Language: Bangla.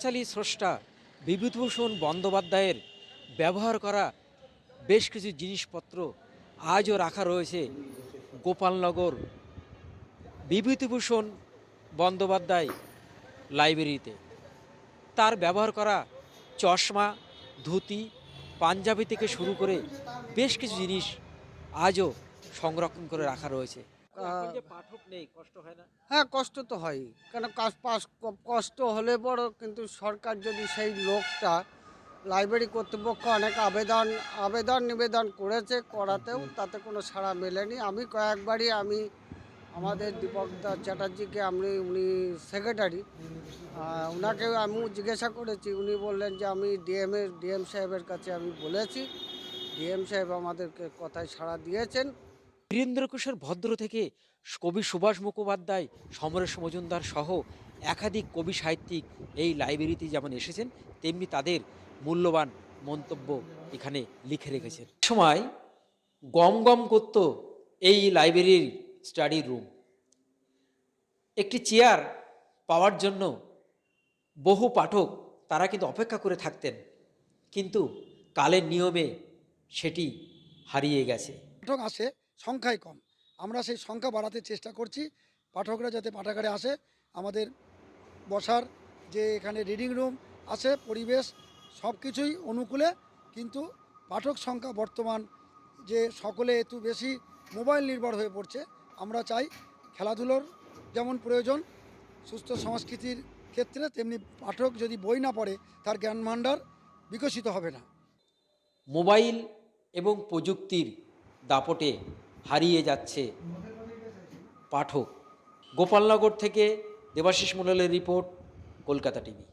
পাঁচালী স্রষ্টা বিভূতিভূষণ বন্দ্যোপাধ্যায়ের ব্যবহার করা বেশ কিছু জিনিসপত্র আজও রাখা রয়েছে গোপালনগর বিভূতিভূষণ বন্দ্যোপাধ্যায় লাইব্রেরিতে। তার ব্যবহার করা চশমা, ধুতি, পাঞ্জাবি থেকে শুরু করে বেশ কিছু জিনিস আজও সংরক্ষণ করে রাখা রয়েছে। এখন যে পাঠক নেই, কষ্ট হয় না? হ্যাঁ, কষ্ট তো হয়। কেন কষ্ট হলে বড়, কিন্তু সরকার যদি সেই লোকটা, লাইব্রেরি কর্তৃপক্ষ অনেক আবেদন নিবেদন করেছে, করাতেও তাতে কোনো সাড়া মেলেনি। আমি কয়েকবারই আমাদের দীপক দাস চ্যাটার্জিকে উনি সেক্রেটারি, ওনাকেও আমিও জিজ্ঞাসা করেছি। উনি বললেন যে আমি ডিএম সাহেবের কাছে আমি বলেছি, ডিএম সাহেব আমাদেরকে কথায় সাড়া দিয়েছেন। বীরেন্দ্র কিশোর ভদ্র থেকে কবি সুভাষ মুখোপাধ্যায়, সমরেশ মজুমদার সহ একাধিক কবি সাহিত্যিক এই লাইব্রেরিতে যেমন এসেছেন, তেমনি তাদের মূল্যবান মন্তব্য এখানে লিখে রেখেছেন। সময় গম গম করত এই লাইব্রেরির স্টাডি রুম। একটি চেয়ার পাওয়ার জন্য বহু পাঠক তারা কিন্তু অপেক্ষা করে থাকতেন, কিন্তু কালের নিয়মে সেটি হারিয়ে গেছে। পাঠক আসে, সংখ্যায় কম। আমরা সেই সংখ্যা বাড়াতে চেষ্টা করছি, পাঠকরা যাতে পাঠাগারে আসে। আমাদের বসার যে এখানে রিডিং রুম আছে, পরিবেশ সব কিছুই অনুকূলে, কিন্তু পাঠক সংখ্যা বর্তমান যে সকলে একটু বেশি মোবাইল নির্ভর হয়ে পড়ছে। আমরা চাই খেলাধুলোর যেমন প্রয়োজন সুস্থ সংস্কৃতির ক্ষেত্রে, তেমনি পাঠক যদি বই না পড়ে তার জ্ঞান ভাণ্ডার বিকশিত হবে না। মোবাইল এবং প্রযুক্তির দাপটে হারিয়ে যাচ্ছে পাঠক। গোপালনগর থেকে দেবাশিস মণ্ডলের রিপোর্ট, কলকাতা টিভি।